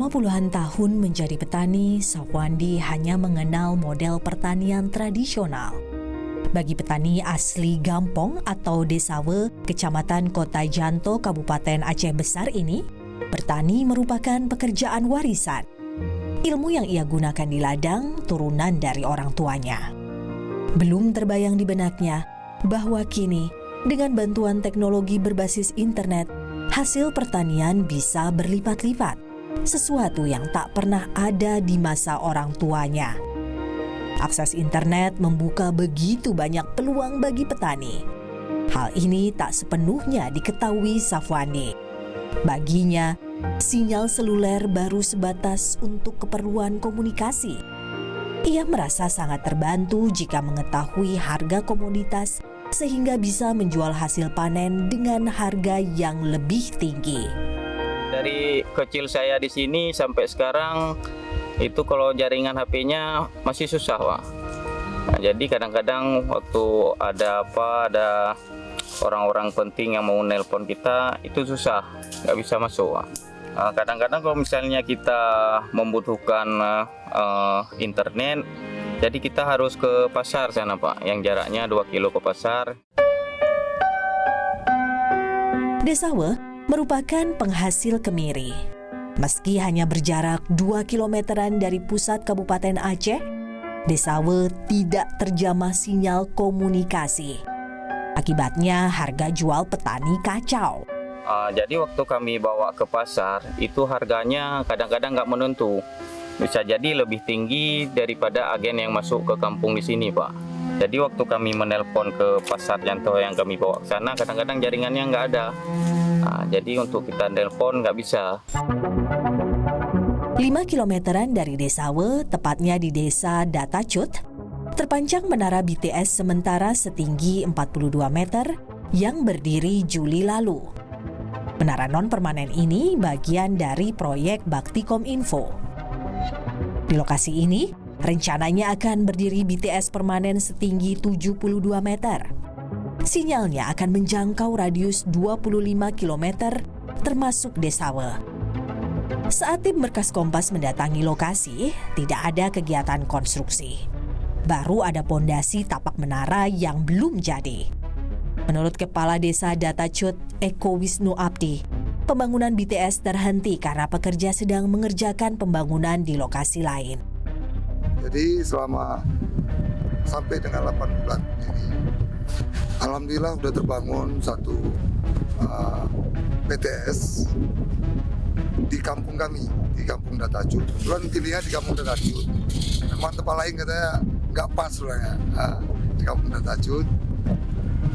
Selama puluhan tahun menjadi petani, Safwandi hanya mengenal model pertanian tradisional. Bagi petani asli Gampong atau Desawe, Kecamatan Kota Janto, Kabupaten Aceh Besar ini, bertani merupakan pekerjaan warisan. Ilmu yang ia gunakan di ladang turunan dari orang tuanya. Belum terbayang di benaknya bahwa kini, dengan bantuan teknologi berbasis internet, hasil pertanian bisa berlipat-lipat. Sesuatu yang tak pernah ada di masa orang tuanya. Akses internet membuka begitu banyak peluang bagi petani. Hal ini tak sepenuhnya diketahui Safwandi. Baginya, sinyal seluler baru sebatas untuk keperluan komunikasi. Ia merasa sangat terbantu jika mengetahui harga komoditas sehingga bisa menjual hasil panen dengan harga yang lebih tinggi. Dari kecil saya di sini sampai sekarang itu kalau jaringan HP-nya masih susah, Pak. Nah, jadi kadang-kadang waktu ada orang-orang penting yang mau nelpon kita itu susah, nggak bisa masuk, Pak. Kadang-kadang kalau misalnya kita membutuhkan internet, jadi kita harus ke pasar sana, Pak, yang jaraknya 2 kilo ke pasar. Desawe merupakan penghasil kemiri. Meski hanya berjarak 2 kilometeran dari pusat Kabupaten Aceh, Desawe tidak terjamah sinyal komunikasi. Akibatnya harga jual petani kacau. Jadi waktu kami bawa ke pasar, itu harganya kadang-kadang nggak menentu. Bisa jadi lebih tinggi daripada agen yang masuk ke kampung di sini, Pak. Jadi waktu kami menelpon ke pasar Janto yang kami bawa ke sana, kadang-kadang jaringannya nggak ada. Jadi untuk kita nelpon nggak bisa. 5 kilometeran dari Desawe, tepatnya di desa Datacut, terpancang menara BTS sementara setinggi 42 meter yang berdiri Juli lalu. Menara non-permanen ini bagian dari proyek Baktikominfo. Di lokasi ini, rencananya akan berdiri BTS permanen setinggi 72 meter. Sinyalnya akan menjangkau radius 25 km termasuk Desawe. Saat tim Berkas Kompas mendatangi lokasi, tidak ada kegiatan konstruksi. Baru ada pondasi tapak menara yang belum jadi. Menurut Kepala Desa Datacut, Eko Wisnu Abdi, pembangunan BTS terhenti karena pekerja sedang mengerjakan pembangunan di lokasi lain. Jadi selama sampai dengan 8 bulan ini, alhamdulillah sudah terbangun satu BTS di kampung kami, di kampung Datacut. Kebetulan pilihnya di kampung Datacut. Memang tempat lain katanya nggak pas sebenarnya di kampung Datacut.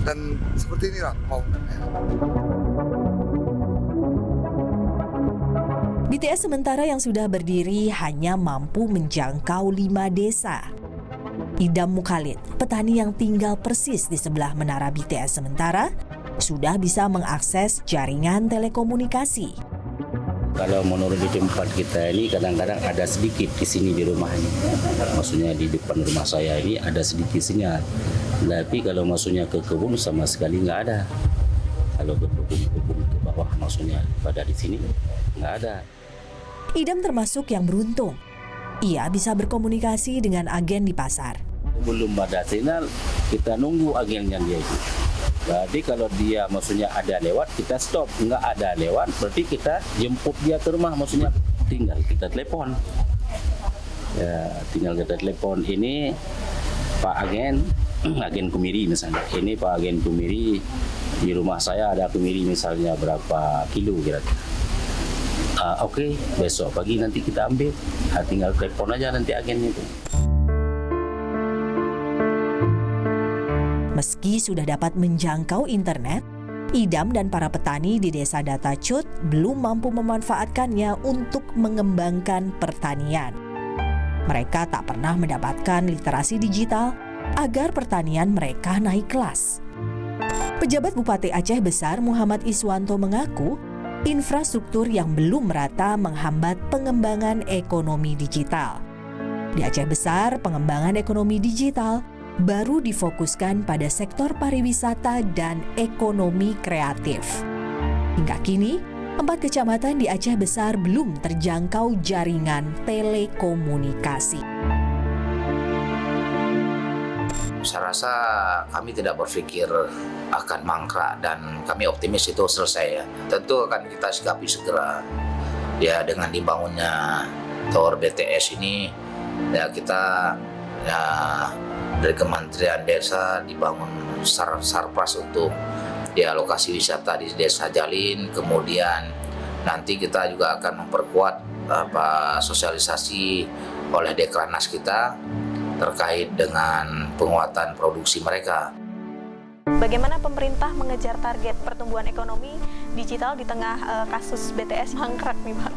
Dan seperti inilah pembangunannya. BTS sementara yang sudah berdiri hanya mampu menjangkau 5 desa. Idam Mukhalid, petani yang tinggal persis di sebelah menara BTS sementara, sudah bisa mengakses jaringan telekomunikasi. Kalau menurut di tempat kita ini kadang-kadang ada sedikit di sini di rumah ini. Maksudnya di depan rumah saya ini ada sedikit sinyal. Tapi kalau maksudnya ke kebun sama sekali nggak ada. Kalau ke kebun ke bawah maksudnya pada di sini nggak ada. Idam termasuk yang beruntung. Ia bisa berkomunikasi dengan agen di pasar. Belum ada sinyal, kita nunggu agennya dia itu. Jadi kalau dia maksudnya ada lewat, kita stop. Nggak ada lewat, berarti kita jemput dia ke rumah. Maksudnya tinggal kita telepon. Ya, tinggal kita telepon. Ini Pak Agen, agen kemiri misalnya. Ini Pak Agen kemiri, di rumah saya ada kemiri misalnya berapa kilo kira-kira. Oke, besok pagi nanti kita ambil. Tinggal telepon aja nanti agennya itu. Meski sudah dapat menjangkau internet, Idam dan para petani di desa Datacut belum mampu memanfaatkannya untuk mengembangkan pertanian. Mereka tak pernah mendapatkan literasi digital agar pertanian mereka naik kelas. Pejabat Bupati Aceh Besar Muhammad Iswanto mengaku, infrastruktur yang belum merata menghambat pengembangan ekonomi digital. Di Aceh Besar, pengembangan ekonomi digital baru difokuskan pada sektor pariwisata dan ekonomi kreatif. Hingga kini, 4 kecamatan di Aceh Besar belum terjangkau jaringan telekomunikasi. Saya rasa kami tidak berpikir akan mangkrak dan kami optimis itu selesai ya. Tentu akan kita sikapi segera. Ya dengan dibangunnya tower BTS ini ya kita ya dari Kementerian Desa dibangun sarpras untuk ya lokasi wisata di Desa Jalin, kemudian nanti kita juga akan memperkuat sosialisasi oleh Deklarnas kita terkait dengan penguatan produksi mereka. Bagaimana pemerintah mengejar target pertumbuhan ekonomi digital di tengah kasus BTS mangkrak nih Pak?